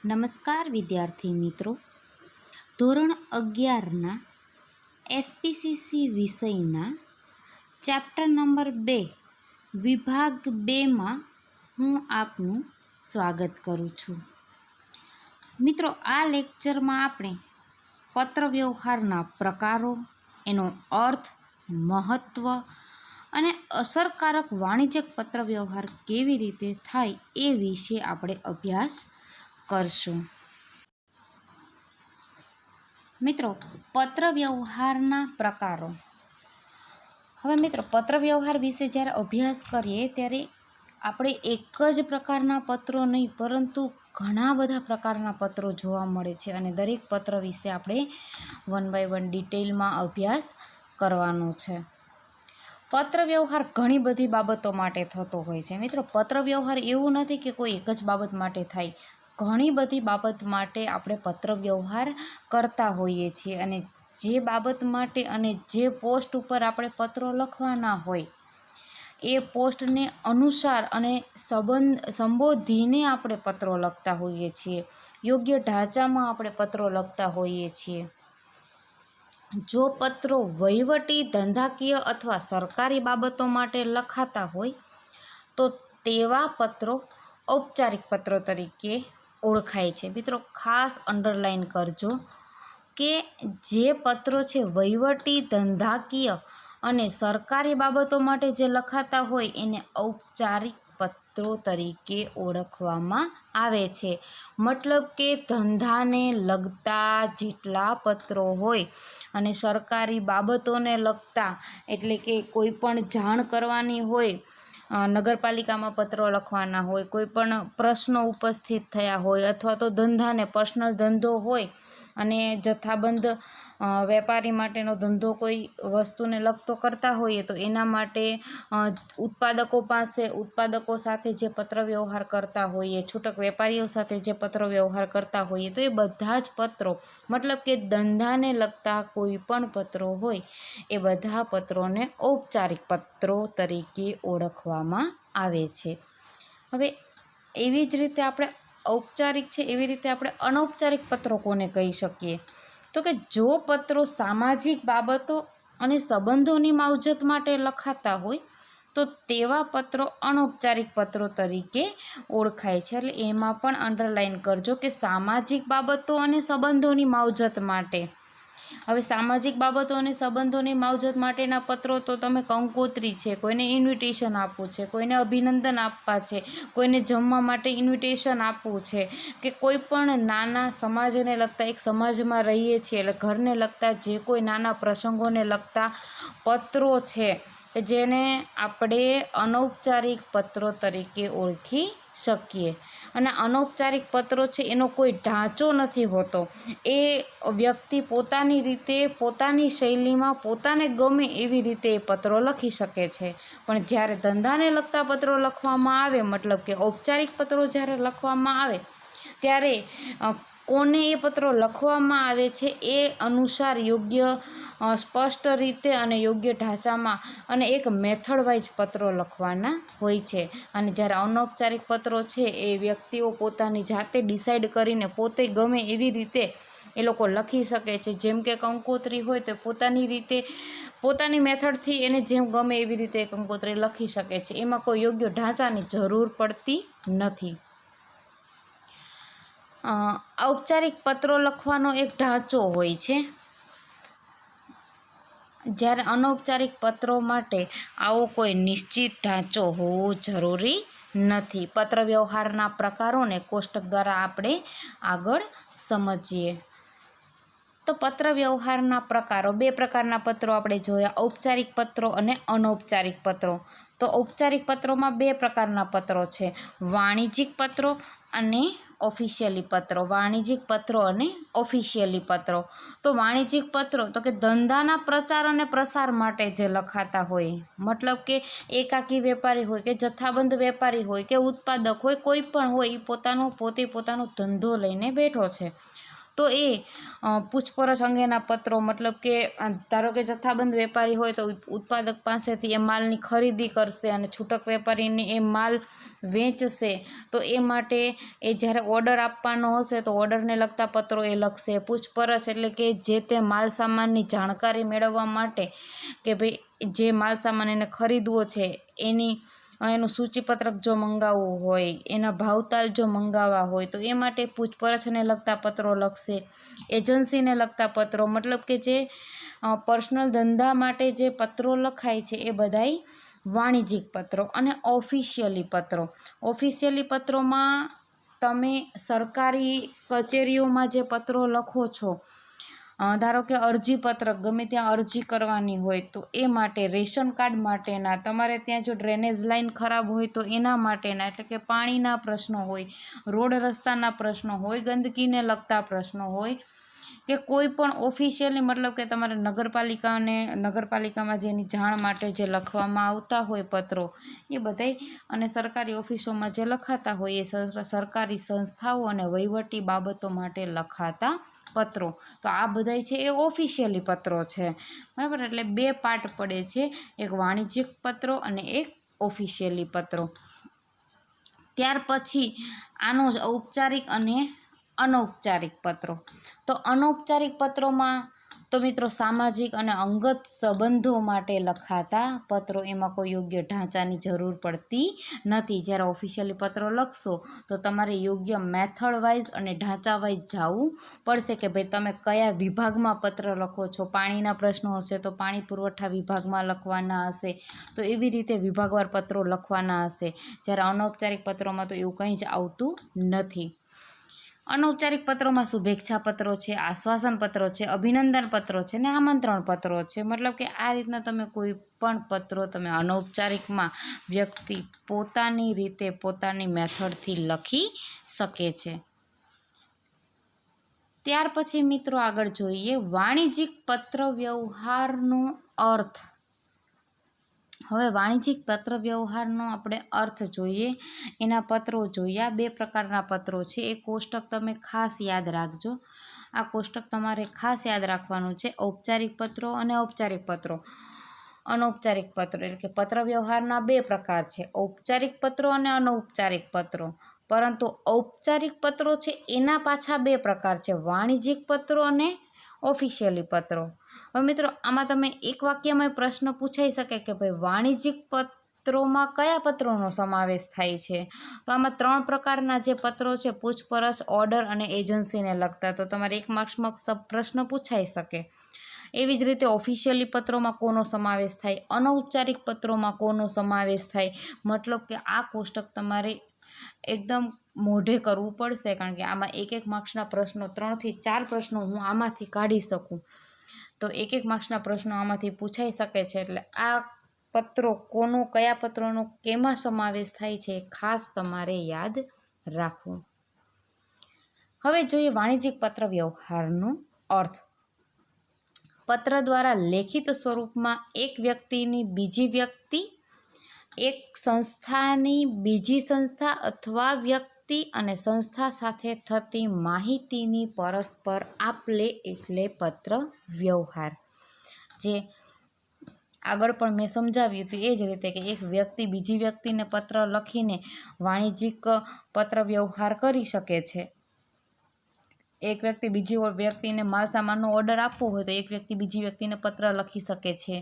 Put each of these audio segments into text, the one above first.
નમસ્કાર વિદ્યાર્થી મિત્રો, ધોરણ 11ના એસપીસીસી વિષયના ચેપ્ટર નંબર 2 વિભાગ 2માં હું આપનું સ્વાગત કરું છું. મિત્રો, આ લેક્ચરમાં આપણે પત્રવ્યવહારના પ્રકારો, એનો અર્થ, મહત્ત્વ અને અસરકારક વાણિજ્યક પત્રવ્યવહાર કેવી રીતે થાય એ વિશે આપણે અભ્યાસ કરશું. મિત્રો, પત્રવ્યવહારના પ્રકારો. હવે મિત્રો, પત્રવ્યવહાર વિશે જ્યારે અભ્યાસ કરીએ ત્યારે આપણે એક જ પ્રકારના પત્રો નહીં પરંતુ ઘણા બધા પ્રકારના પત્રો જોવા મળે છે અને દરેક પત્ર વિશે આપણે 1 by 1 ડિટેલમાં અભ્યાસ કરવાનો છે. પત્રવ્યવહાર ઘણી બધી બાબતો માટે થતો હોય છે. મિત્રો, પત્રવ્યવહાર એવું નથી કે કોઈ એક જ બાબત માટે થાય. ઘણી બધી બાબત માટે આપણે પત્રવ્યવહાર કરતા હોઈએ છીએ અને જે બાબત માટે અને જે પોસ્ટ ઉપર આપણે પત્રો લખવાના હોય એ પોસ્ટને અનુસાર અને સંબોધીને આપણે પત્રો લખતા હોઈએ છીએ. યોગ્ય ઢાંચામાં આપણે પત્રો લખતા હોઈએ છીએ. જો પત્રો વહીવટી, ધંધાકીય અથવા સરકારી બાબતો માટે લખાતા હોય તો તેવા પત્રો ઔપચારિક પત્રો તરીકે ઓળખાય છે. મિત્રો, ખાસ અંડરલાઈન કરજો કે જે પત્રો છે વહીવટી, ધંધાકીય અને સરકારી બાબતો માટે જે લખાતા હોય એને ઔપચારિક પત્રો તરીકે ઓળખવામાં આવે છે. મતલબ કે ધંધાને લગતા જેટલા પત્રો હોય અને સરકારી બાબતોને લગતા, એટલે કે કોઈ પણ જાણ કરવાની હોય, નગરપાલિકામાં પત્રો લખવાના હોય, કોઈ પણ પ્રશ્નો ઉપસ્થિત થયા હોય અથવા તો ધંધાને પર્સનલ ધંધો હોય અને જથ્થાબંધ વેપારી માટેનો ધંધો કોઈ વસ્તુને લગતો કરતા હોઈએ તો એના માટે ઉત્પાદકો સાથે જે પત્રવ્યવહાર કરતા હોઈએ, છૂટક વેપારીઓ સાથે જે પત્રવ્યવહાર કરતા હોઈએ તો એ બધા જ પત્રો, મતલબ કે ધંધાને લગતા કોઈ પણ પત્રો હોય એ બધા પત્રોને ઔપચારિક પત્રો તરીકે ઓળખવામાં આવે છે. હવે એવી જ રીતે આપણે ઔપચારિક છે એવી રીતે આપણે અનૌપચારિક પત્રો કોને કહી શકીએ? તો કે જો પત્રો સામાજિક બાબતો અને સંબંધોની માવજત માટે લખાતા હોય તો તેવા પત્રો અનૌપચારિક પત્રો તરીકે ઓળખાય છે. એટલે એમાં પણ અંડરલાઈન કરજો કે સામાજિક બાબતો અને સંબંધોની માવજત માટે. હવે સામાજિક બાબતો અને સંબંધોની માવજત માટેના પત્રો તો તમે કંકોત્રી છે, કોઈને ઇન્વિટેશન આપવું છે, કોઈને અભિનંદન આપવા છે, કોઈને જમવા માટે ઇન્વિટેશન આપવું છે, કે કોઈ પણ નાના સમાજને લગતા, એક સમાજમાં રહીએ છીએ એટલે ઘરને લગતા જે કોઈ નાના પ્રસંગોને લગતા પત્રો છે જેને આપણે અનૌપચારિક પત્રો તરીકે ઓળખી શકીએ. અને અનૌપચારિક પત્રો છે એનો કોઈ ઢાંચો નથી હોતો. એ વ્યક્તિ પોતાની રીતે, પોતાની શૈલીમાં, પોતાને ગમે એવી રીતે એ પત્રો લખી શકે છે. પણ જ્યારે ધંધાને લગતા પત્રો લખવામાં આવે, મતલબ કે ઔપચારિક પત્રો જ્યારે લખવામાં આવે ત્યારે કોને એ પત્રો લખવામાં આવે છે એ અનુસાર યોગ્ય સ્પષ્ટ રીતે અને યોગ્ય ઢાંચામાં અને એક મેથડ વાઇઝ પત્રો લખવાના હોય છે. અને જ્યારે અનૌપચારિક પત્રો છે એ વ્યક્તિઓ પોતાની જાતે ડિસાઈડ કરીને પોતે ગમે એવી રીતે એ લોકો લખી શકે છે. જેમ કે કંકોત્રી હોય તો પોતાની રીતે, પોતાની મેથડથી એને જેમ ગમે એવી રીતે કંકોત્રી લખી શકે છે. એમાં કોઈ યોગ્ય ઢાંચાની જરૂર પડતી નથી. ઔપચારિક પત્રો લખવાનો એક ઢાંચો હોય છે, જ્યારે અનૌપચારિક પત્રો માટે આવો કોઈ નિશ્ચિત ઢાંચો હોવો જરૂરી નથી. પત્રવ્યવહારના પ્રકારોને કોષ્ટક દ્વારા આપણે આગળ સમજીએ. તો પત્રવ્યવહારના પ્રકારો, 2 પ્રકારના પત્રો આપણે જોયા, ઔપચારિક પત્રો અને અનૌપચારિક પત્રો. તો ઔપચારિક પત્રોમાં 2 પ્રકારના પત્રો છે, વાણિજ્યિક પત્રો અને ઓફિશિયલી પત્રો. વાણિજ્યિક પત્રો અને ઓફિશિયલી પત્રો. તો વાણિજ્યિક પત્રો તો કે ધંધાના પ્રચાર અને પ્રસાર માટે જે લખાતા હોય, મતલબ કે એકાકી વેપારી હોય કે જથ્થાબંધ વેપારી હોય કે ઉત્પાદક હોય, કોઈ પણ હોય, એ પોતાનો ધંધો લઈને બેઠો છે તો એ પૂછપરછ અંગેના પત્રો, મતલબ કે ધારો કે જથ્થાબંધ વેપારી હોય તો ઉત્પાદક પાસેથી એ માલની ખરીદી કરશે અને છૂટક વેપારીને એ માલ વેચશે. તો એ માટે એ જ્યારે ઓર્ડર આપવાનો હશે તો ઓર્ડરને લગતા પત્રો એ લખશે. પૂછપરછ એટલે કે જે તે માલ સામાનની જાણકારી મેળવવા માટે કે ભાઈ જે માલ સામાન એને ખરીદવો છે એનું સૂચિપત્રક જો મંગાવવું હોય, એના ભાવતાલ જો મંગાવવા હોય તો એ માટે પૂછપરછને લગતા પત્રો લખશે. એજન્સીને લગતા પત્રો, મતલબ કે જે પર્સનલ ધંધા માટે જે પત્રો લખાય છે એ બધાય વાણિજ્યિક પત્રો. અને ઓફિશિયલી પત્રો, ઓફિશિયલી પત્રોમાં તમે સરકારી કચેરીઓમાં જે પત્રો લખો છો, ધારો કે અરજીપત્રક, ગમે ત્યાં અરજી કરવાની હોય તો એ માટે, રેશન કાર્ડ માટેના, તમારે ત્યાં જો ડ્રેનેજ લાઇન ખરાબ હોય તો એના માટેના, એટલે કે પાણીના પ્રશ્નો હોય, રોડ રસ્તાના પ્રશ્નો હોય, ગંદકીને લગતા પ્રશ્નો હોય, કે કોઈ પણ ઓફિશિયલી, મતલબ કે તમારે નગરપાલિકામાં જેની જાણ માટે જે લખવામાં આવતા હોય પત્રો એ બધાય, અને સરકારી ઓફિસોમાં જે લખાતા હોય એ સરકારી સંસ્થાઓ અને વહીવટી બાબતો માટે લખાતા પત્રો. તો આ બધાય છે એ ઓફિશિયલી પત્રો છે, બરાબર. એટલે બે પાર્ટ પડે છે, એક વાણિજ્યિક પત્રો અને એક ઓફિશિયલી પત્રો. ત્યાર પછી આનો જ ઔપચારિક અને અનૌપચારિક પત્રો. તો અનૌપચારિક પત્રોમાં તો મિત્રો સામાજિક અને અંગત સંબંધો માટે લખાતા પત્રો, એમાં કોઈ યોગ્ય ઢાંચાની જરૂર પડતી નથી. જ્યારે ઓફિશિયલી પત્રો લખશો તો તમારે યોગ્ય મેથડ વાઇઝ અને ઢાંચા વાઇઝ જવું પડશે કે ભાઈ તમે કયા વિભાગમાં પત્ર લખો છો. પાણીના પ્રશ્નો હશે તો પાણી પુરવઠા વિભાગમાં લખવાના હશે, તો એવી રીતે વિભાગવાર પત્રો લખવાના હશે. જ્યારે અનૌપચારિક પત્રોમાં તો એવું કંઈ જ આવતું નથી. અનૌપચારિક પત્રોમાં શુભેચ્છા પત્રો છે, આશ્વાસન પત્રો છે, અભિનંદન પત્રો છે ને આમંત્રણ પત્રો છે. મતલબ કે આ રીતના તમે કોઈ પણ પત્રો તમે અનૌપચારિકમાં વ્યક્તિ પોતાની રીતે પોતાની મેથડથી લખી શકે છે. ત્યાર પછી મિત્રો આગળ જોઈએ વાણિજ્યિક પત્ર વ્યવહારનો અર્થ. હવે વાણિજ્યિક પત્ર વ્યવહારનો આપણે અર્થ જોઈએ, એના પત્રો જોઈએ. આ બે પ્રકારના પત્રો છે. એ કોષ્ટક તમે ખાસ યાદ રાખજો. આ કોષ્ટક તમારે ખાસ યાદ રાખવાનું છે. ઔપચારિક પત્રો અને ઔપચારિક પત્રો. અનૌપચારિક પત્રો એટલે કે પત્ર વ્યવહારના બે પ્રકાર છે, ઔપચારિક પત્રો અને અનૌપચારિક પત્રો. પરંતુ ઔપચારિક પત્રો છે એના પાછા બે પ્રકાર છે, વાણિજ્યિક પત્રો અને ઓફિશિયલી પત્રો. હવે મિત્રો આમાં તમે એક વાક્યમાં પ્રશ્ન પૂછાઈ શકે કે ભાઈ વાણિજ્યિક પત્રોમાં કયા પત્રોનો સમાવેશ થાય છે? તો આમાં ત્રણ પ્રકારના જે પત્રો છે, પૂછપરછ, ઓર્ડર અને એજન્સીને લગતા. તો તમારે એક માર્ક્સમાં પ્રશ્ન પૂછાઈ શકે. એવી જ રીતે ઓફિશિયલી પત્રોમાં કોનો સમાવેશ થાય, અનૌપચારિક પત્રોમાં કોનો સમાવેશ થાય. મતલબ કે આ કોષ્ટક તમારે એકદમ મોઢે કરવું પડશે, કારણ કે આમાં એક માર્ક્સના પ્રશ્નો, 3 થી 4 પ્રશ્નો હું આમાંથી કાઢી શકું. તો એક માર્ક્સના પ્રશ્નો આમાંથી પૂછાઈ શકે છે. એટલે આ પત્રો કોનો, કયા પત્રોનો કેમાં સમાવેશ થાય છે ખાસ તમારે યાદ રાખવું. હવે જોઈએ વાણિજ્યિક પત્ર વ્યવહારનો અર્થ. પત્ર દ્વારા લેખિત સ્વરૂપમાં એક વ્યક્તિની બીજી વ્યક્તિ, એક સંસ્થાની બીજી સંસ્થા અથવા વ્યક્તિ અને સંસ્થા સાથે થતી માહિતીની પરસ્પર આપ-લે એટલે પત્ર વ્યવહાર. જે આગળ પણ મેં સમજાવ્યું હતું એ જ રીતે કે એક વ્યક્તિ બીજી વ્યક્તિને પત્ર લખીને વાણિજ્યિક પત્ર વ્યવહાર કરી શકે છે. એક વ્યક્તિ બીજી વ્યક્તિને માલ સામાનનો ઓર્ડર આપવો હોય તો એક વ્યક્તિ બીજી વ્યક્તિને પત્ર લખી શકે છે.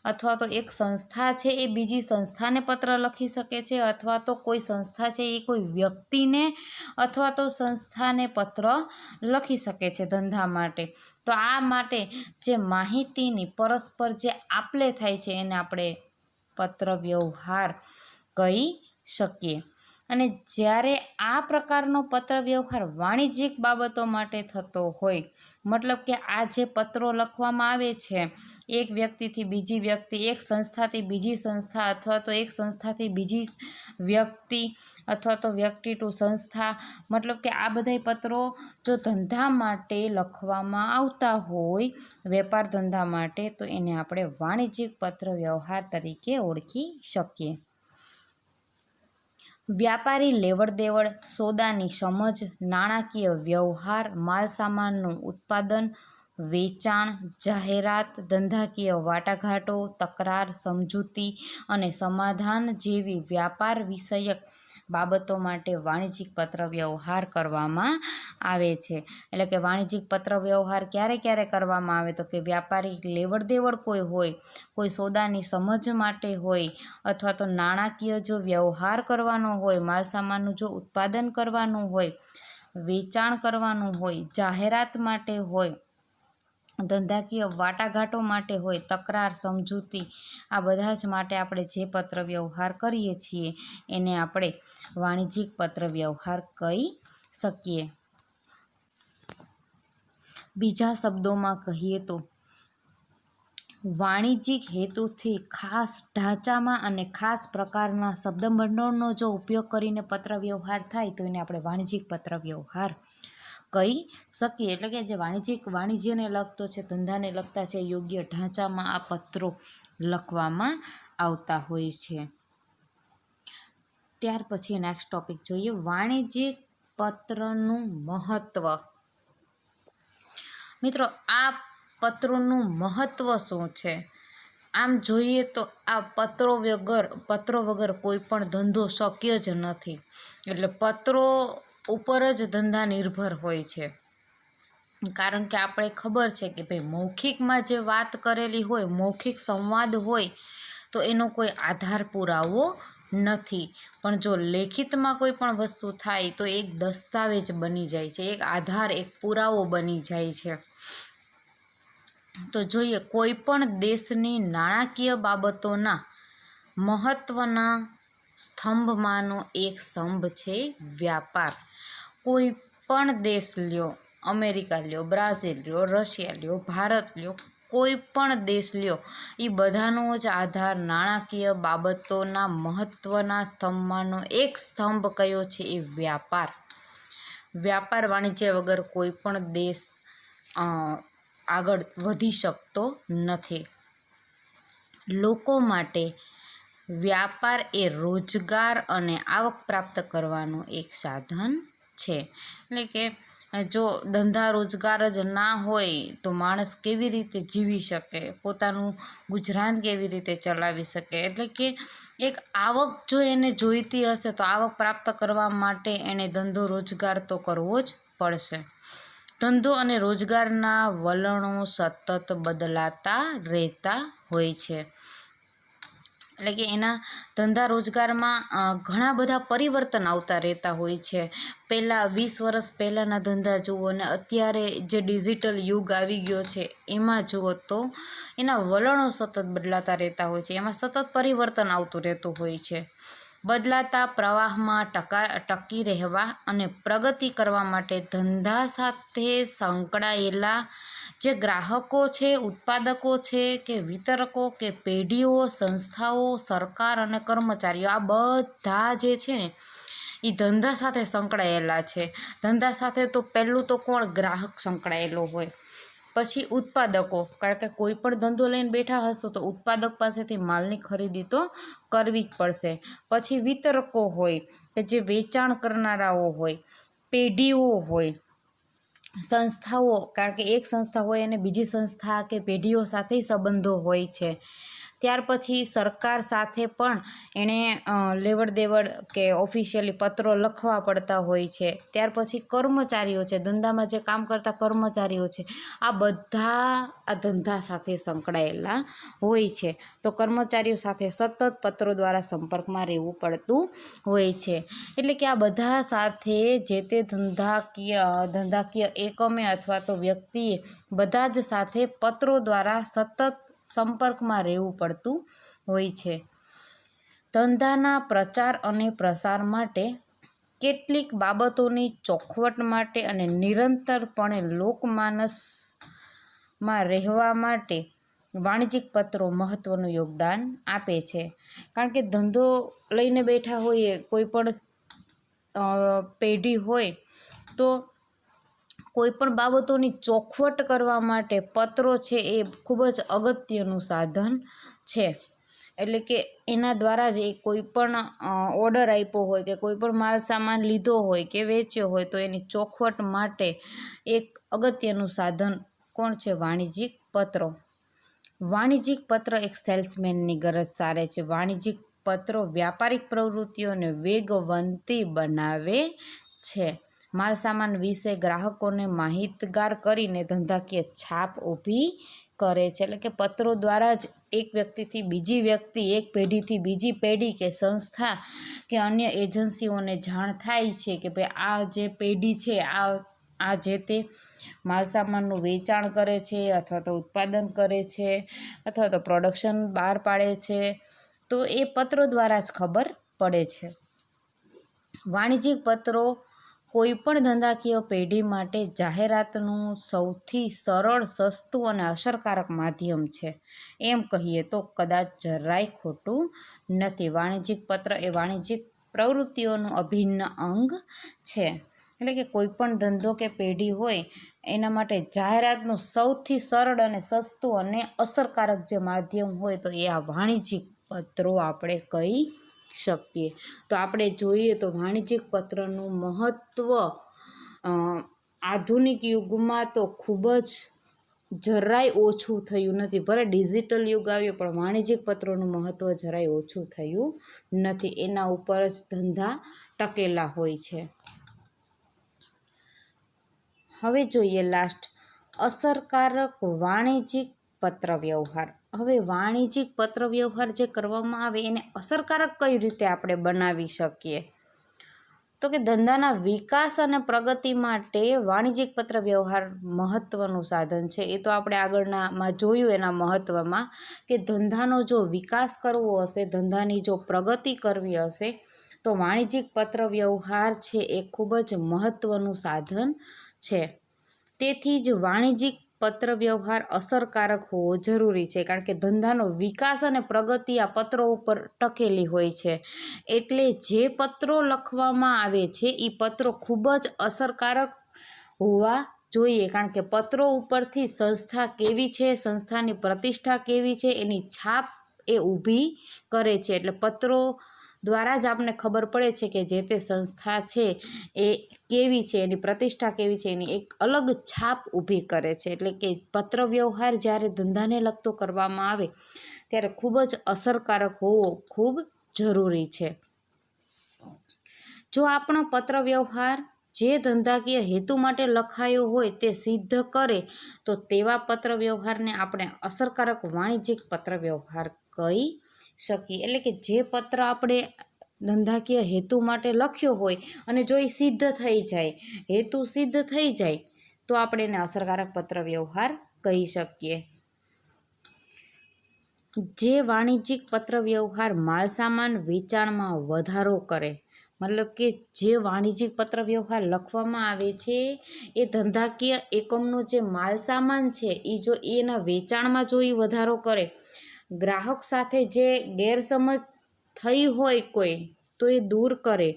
અથવા તો એક સંસ્થા છે એ બીજી સંસ્થાને પત્ર લખી શકે છે, અથવા તો કોઈ સંસ્થા છે એ કોઈ વ્યક્તિને અથવા તો સંસ્થાને પત્ર લખી શકે છે ધંધા માટે. તો આ માટે જે માહિતીની પરસ્પર જે આપ-લે થાય છે એને આપણે પત્ર વ્યવહાર કહી શકીએ. અને જ્યારે આ પ્રકારનો પત્ર વ્યવહાર વાણિજ્યિક બાબતો માટે થતો હોય, મતલબ કે આ જે પત્રો લખવામાં આવે છે એક વ્યક્તિથી બીજી વ્યક્તિ, એક સંસ્થાથી બીજી સંસ્થા, અથવા તો એક સંસ્થાથી બીજી વ્યક્તિ, અથવા તો વ્યક્તિ ટુ સંસ્થા, મતલબ કે આ બધાય પત્રો જો ધંધા માટે લખવામાં આવતા હોય, વેપાર ધંધા માટે, તો એને આપણે વાણિજ્યિક પત્ર વ્યવહાર તરીકે ઓળખી શકીએ. વ્યાપારી લેવડ દેવડ, સોદાની સમજ, નાણાકીય વ્યવહાર, માલસામાનનું ઉત્પાદન, વેચાણ, જાહેરાત, ધંધાકીય વાટાઘાટો, તકરાર, સમજૂતી અને સમાધાન જેવી વ્યાપાર વિષયક બાબતો માટે વાણિજ્યિક પત્ર વ્યવહાર કરવામાં આવે છે. એટલે કે વાણિજ્યિક પત્ર વ્યવહાર ક્યારે ક્યારે કરવામાં આવે તો કે વ્યાપારી લેવડ દેવડ કોઈ હોય, કોઈ સોદાની સમજ માટે હોય, અથવા તો નાણાકીય જો વ્યવહાર કરવાનો હોય, માલસામાનનું જો ઉત્પાદન કરવાનું હોય, વેચાણ કરવાનું હોય, જાહેરાત માટે હોય, ધંધાકીય વાટાઘાટો માટે હોય, તકરાર, સમજૂતી, આ બધા જ માટે આપણે જે પત્ર વ્યવહાર કરીએ છીએ એને આપણે વાણિજ્યિક પત્ર વ્યવહાર કહી શકીએ. બીજા શબ્દોમાં કહીએ તો વાણિજ્યિક હેતુથી ખાસ ઢાંચામાં અને ખાસ પ્રકારના શબ્દભંડોળનો જો ઉપયોગ કરીને પત્ર વ્યવહાર થાય તો એને આપણે વાણિજ્યિક પત્ર વ્યવહાર કહી શકીએ. એટલે કે જે વાણિજ્યને લગતો છે, ધંધાને લગતા છે, યોગ્ય ઢાંચામાં આ પત્રો લખવામાં આવતા હોય છે. ત્યાર પછી નેક્સ્ટ ટોપિક જોઈએ, વાણિજ્યિક પત્રનું મહત્ત્વ. મિત્રો, આ પત્રોનું મહત્ત્વ શું છે? આમ જોઈએ તો આ પત્રો વગર કોઈ પણ ધંધો શક્ય જ નથી. એટલે પત્રો ઉપર જ ધંધા નિર્ભર હોય છે. કારણ કે આપણે ખબર છે કે ભાઈ મૌખિકમાં જે વાત કરેલી હોય, મૌખિક સંવાદ હોય તો એનો કોઈ આધાર પુરાવો નથી. પણ જો લેખિતમાં કોઈ પણ વસ્તુ થાય તો એક દસ્તાવેજ બની જાય છે, એક આધાર, એક પુરાવો બની જાય છે. તો જોઈએ, કોઈ પણ દેશની નાણાકીય બાબતોના મહત્ત્વના સ્તંભમાંનો એક સ્તંભ છે વ્યાપાર. કોઈ પણ દેશ લ્યો, અમેરિકા લ્યો, બ્રાઝિલ લ્યો, રશિયા લ્યો, ભારત લ્યો, કોઈ પણ દેશ લ્યો, એ બધાનો જ આધાર નાણાકીય બાબતોના મહત્ત્વના સ્તંભમાંનો એક સ્તંભ કયો છે? એ વ્યાપાર. વ્યાપાર વાણિજ્ય વગર કોઈ પણ દેશ આગળ વધી શકતો નથી. લોકો માટે વ્યાપાર એ રોજગાર અને આવક પ્રાપ્ત કરવાનું એક સાધન છે. એટલે કે જો ધંધા રોજગાર જ ના હોય તો માણસ કેવી રીતે જીવી શકે, પોતાનું ગુજરાન કેવી રીતે ચલાવી શકે? એટલે કે એક આવક જો એને જોઈતી હશે તો આવક પ્રાપ્ત કરવા માટે એને ધંધો રોજગાર તો કરવો જ પડશે. ધંધો અને રોજગારના વલણો સતત બદલાતા રહેતા હોય છે. એટલે કે એના ધંધા રોજગારમાં ઘણા બધા પરિવર્તન આવતા રહેતા હોય છે. પહેલાં 20 વર્ષ પહેલાંના ધંધા જુઓ અને અત્યારે જે ડિજિટલ યુગ આવી ગયો છે એમાં જુઓ તો એના વલણો સતત બદલાતા રહેતા હોય છે. એમાં સતત પરિવર્તન આવતું રહેતું હોય છે. બદલાતા પ્રવાહમાં ટકી રહેવા અને પ્રગતિ કરવા માટે ધંધા સાથે સંકળાયેલા જે ગ્રાહકો છે, ઉત્પાદકો છે કે વિતરકો કે પેઢીઓ, સંસ્થાઓ, સરકાર અને કર્મચારીઓ, આ બધા જે છે ને એ ધંધા સાથે સંકળાયેલા છે. ધંધા સાથે તો પહેલું તો કોણ? ગ્રાહક સંકળાયેલો હોય. પછી ઉત્પાદકો, કારણ કે કોઈ પણ ધંધો લઈને બેઠા હશો તો ઉત્પાદક પાસેથી માલની ખરીદી તો કરવી જ પડશે. પછી વિતરકો હોય કે જે વેચાણ કરનારાઓ હોય, પેઢીઓ હોય, સંસ્થાઓ, કારણ કે એક સંસ્થા હોય અને બીજી સંસ્થા કે પેઢીઓ સાથે સંબંધો હોય છે. ત્યાર પછી સરકાર સાથે પણ એણે લેવડ દેવડ કે ઓફિશિયલી પત્રો લખવા પડતા હોય છે. ત્યાર પછી કર્મચારીઓ છે, ધંધામાં જે કામ કરતા કર્મચારીઓ છે, આ બધા આ ધંધા સાથે સંકળાયેલા હોય છે. તો કર્મચારીઓ સાથે સતત પત્રો દ્વારા સંપર્કમાં રહેવું પડતું હોય છે. એટલે કે આ બધા સાથે જે તે ધંધાકીય એકમે અથવા તો વ્યક્તિએ બધા જ સાથે પત્રો દ્વારા સતત સંપર્કમાં રહેવું પડતું હોય છે. ધંધાના પ્રચાર અને પ્રસાર માટે કેટલીક બાબતોની ચોખવટ માટે અને નિરંતરપણે લોકમાનસમાં રહેવા માટે વાણિજ્યિક પત્રો મહત્ત્વનું યોગદાન આપે છે. કારણ કે ધંધો લઈને બેઠા હોઈએ, કોઈ પણ પેઢી હોય તો કોઈ પણ બાબતોની ચોખવટ કરવા માટે પત્રો છે એ ખૂબ જ અગત્યનું સાધન છે. એટલે કે એના દ્વારા જ એ કોઈ પણ ઓર્ડર આપ્યો હોય કે કોઈ પણ માલ સામાન લીધો હોય કે વેચ્યો હોય તો એની ચોખવટ માટે એક અગત્યનું સાધન કોણ છે? વાણિજ્યિક પત્રો. વાણિજ્યિક પત્ર એક સેલ્સમેનની ગરજ સારે છે. વાણિજ્યિક પત્રો વ્યાપારિક પ્રવૃત્તિઓને વેગવંતી બનાવે છે. માલસામાન વિશે ગ્રાહકોને માહિતગાર કરીને ધંધાકીય છાપ ઊભી કરે છે. એટલે કે પત્રો દ્વારા જ એક વ્યક્તિથી બીજી વ્યક્તિ, એક પેઢીથી બીજી પેઢી કે સંસ્થા કે અન્ય એજન્સીઓને જાણ થાય છે કે ભાઈ આ જે પેઢી છે આ જે તે માલસામાનનું વેચાણ કરે છે અથવા તો ઉત્પાદન કરે છે અથવા તો પ્રોડક્શન બહાર પાડે છે, તો એ પત્રો દ્વારા જ ખબર પડે છે. વાણિજ્યિક પત્રો કોઈ પણ ધંધાકીય પેઢી માટે જાહેરાતનું સૌથી સરળ, સસ્તું અને અસરકારક માધ્યમ છે. એમ કહીએ તો કદાચ જરાય ખોટું નથી. વાણિજ્યિક પત્ર એ વાણિજ્યિક પ્રવૃત્તિઓનું અભિન્ન અંગ છે. એટલે કે કોઈ પણ ધંધો કે પેઢી હોય એના માટે જાહેરાતનું સૌથી સરળ અને સસ્તું અને અસરકારક જે માધ્યમ હોય તો એ આ વાણિજ્યિક પત્રો આપણે કહી શકીએ. તો આપણે જોઈએ તો વાણિજ્યિક પત્રનું મહત્ત્વ આધુનિક યુગમાં તો ખૂબ જ જરાય ઓછું થયું નથી. ભલે ડિજિટલ યુગ આવ્યો પણ વાણિજ્યિક પત્રોનું મહત્ત્વ જરાય ઓછું થયું નથી. એના ઉપર જ ધંધા ટકેલા હોય છે. હવે જોઈએ લાસ્ટ, અસરકારક વાણિજ્યિક પત્ર વ્યવહાર. હવે વાણિજ્યિક પત્ર વ્યવહાર જે કરવામાં આવે એને અસરકારક કઈ રીતે આપણે બનાવી શકીએ? તો કે ધંધાના વિકાસ અને પ્રગતિ માટે વાણિજ્યિક પત્ર વ્યવહાર મહત્ત્વનું સાધન છે. એ તો આપણે આગળનામાં જોયું એના મહત્ત્વમાં કે ધંધાનો જો વિકાસ કરવો હશે, ધંધાની જો પ્રગતિ કરવી હશે તો વાણિજ્યિક પત્ર વ્યવહાર છે એ ખૂબ જ મહત્ત્વનું સાધન છે. તેથી જ વાણિજ્યિક પત્ર વ્યવહાર અસરકારક હોવો જરૂરી છે, કારણ કે ધંધાનો વિકાસ અને પ્રગતિ આ પત્રો ઉપર ટકેલી હોય છે. એટલે જે પત્રો લખવામાં આવે છે એ પત્રો ખૂબ જ અસરકારક હોવા જોઈએ, કારણ કે પત્રો ઉપરથી સંસ્થા કેવી છે, સંસ્થાની પ્રતિષ્ઠા કેવી છે એની છાપ એ ઊભી કરે છે. એટલે પત્રો દ્વારા જ આપણને ખબર પડે છે કે જે તે સંસ્થા છે એ કેવી છે, એની પ્રતિષ્ઠા કેવી છે, એની એક અલગ છાપ ઊભી કરે છે. એટલે કે પત્ર વ્યવહાર જ્યારે ધંધાને લગતો કરવામાં આવે ત્યારે ખૂબ જ અસરકારક હોવો ખૂબ જરૂરી છે. જો આપણો પત્ર વ્યવહાર જે ધંધાકીય હેતુ માટે લખાયો હોય તે સિદ્ધ કરે તો તેવા પત્ર વ્યવહારને આપણે અસરકારક વાણિજ્યિક પત્ર વ્યવહાર કહી શકીએ. એટલે કે જે પત્ર આપણે ધંધાકીય હેતુ માટે લખ્યો હોય અને જો એ સિદ્ધ થઈ જાય, હેતુ સિદ્ધ થઈ જાય તો આપણે એને અસરકારક પત્ર વ્યવહાર કહી શકીએ. જે વાણિજ્યિક પત્ર વ્યવહાર માલસામાન વેચાણમાં વધારો કરે, મતલબ કે જે વાણિજ્યિક પત્ર વ્યવહાર લખવામાં આવે છે એ ધંધાકીય એકમનો જે માલસામાન છે એ જો એના વેચાણમાં જો એ વધારો કરે, ગ્રાહક સાથે જે ગેરસમજ થઈ હોય કોઈ તો એ દૂર કરે,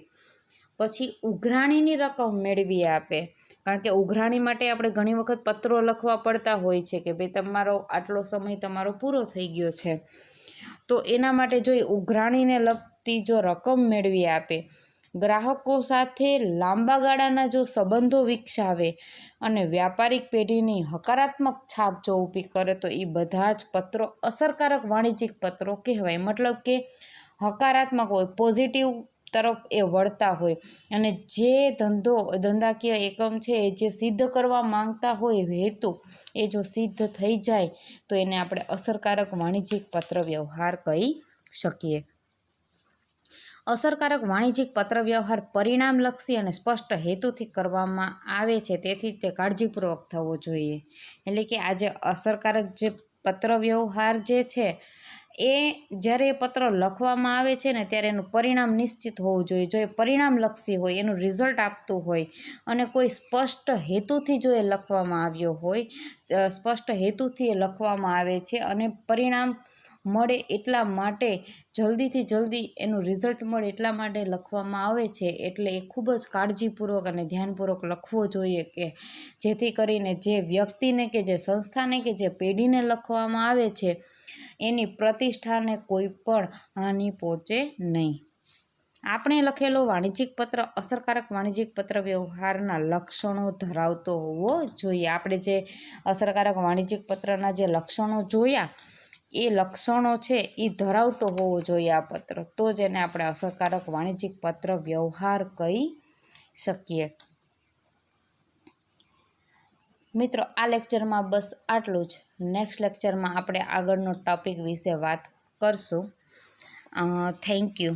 પછી ઉઘરાણીની રકમ મેળવી આપે. કારણ કે ઉઘરાણી માટે આપણે ઘણી વખત પત્રો લખવા પડતા હોય છે કે ભાઈ તમારો આટલો સમય તમારો પૂરો થઈ ગયો છે, તો એના માટે જો એ ઉઘરાણીને લગતી જો રકમ મેળવી આપે, ગ્રાહકો સાથે લાંબા ગાળાના જો સંબંધો વિકસાવે અને વ્યાપારિક પેઢીની હકારાત્મક છાપ જો ઊભી કરે તો એ બધા જ પત્રો અસરકારક વાણિજ્યિક પત્રો કહેવાય. મતલબ કે હકારાત્મક હોય, પોઝિટિવ તરફ એ વળતા હોય અને જે ધંધાકીય એકમ છે એ જે સિદ્ધ કરવા માંગતા હોય હેતુ એ જો સિદ્ધ થઈ જાય તો એને આપણે અસરકારક વાણિજ્યિક પત્ર વ્યવહાર કહી શકીએ. અસરકારક વાણિજ્યિક પત્ર વ્યવહાર પરિણામલક્ષી અને સ્પષ્ટ હેતુથી કરવામાં આવે છે, તેથી તે કાળજીપૂર્વક થવો જોઈએ. એટલે કે આજે અસરકારક જે પત્ર વ્યવહાર જે છે એ જ્યારે એ પત્ર લખવામાં આવે છે ને ત્યારે એનું પરિણામ નિશ્ચિત હોવું જોઈએ. જો એ પરિણામલક્ષી હોય, એનું રિઝલ્ટ આપતું હોય અને કોઈ સ્પષ્ટ હેતુથી જો એ લખવામાં આવ્યો હોય, સ્પષ્ટ હેતુથી એ લખવામાં આવે છે અને પરિણામ મળે એટલા માટે જલ્દીથી જલ્દી એનું રિઝલ્ટ મળે એટલા માટે લખવામાં આવે છે. એટલે એ ખૂબ જ કાળજીપૂર્વક અને ધ્યાનપૂર્વક લખવો જોઈએ કે જેથી કરીને જે વ્યક્તિને કે જે સંસ્થાને કે જે પેઢીને લખવામાં આવે છે એની પ્રતિષ્ઠાને કોઈ પણ હાનિ પહોંચે નહીં. આપણે લખેલો વાણિજ્યિક પત્ર અસરકારક વાણિજ્યિક પત્ર વ્યવહારના લક્ષણો ધરાવતો હોવો જોઈએ. આપણે જે અસરકારક વાણિજ્યિક પત્રના જે લક્ષણો જોયા એ લક્ષણો છે એ ધરાવતો હોવો જોઈએ આ પત્ર, તો જ એને આપણે અસરકારક વાણિજ્યિક પત્ર વ્યવહાર કહી શકીએ. મિત્રો, આ લેક્ચરમાં બસ આટલું જ. નેક્સ્ટ લેક્ચરમાં આપણે આગળનો ટોપિક વિશે વાત કરશું. Thank you.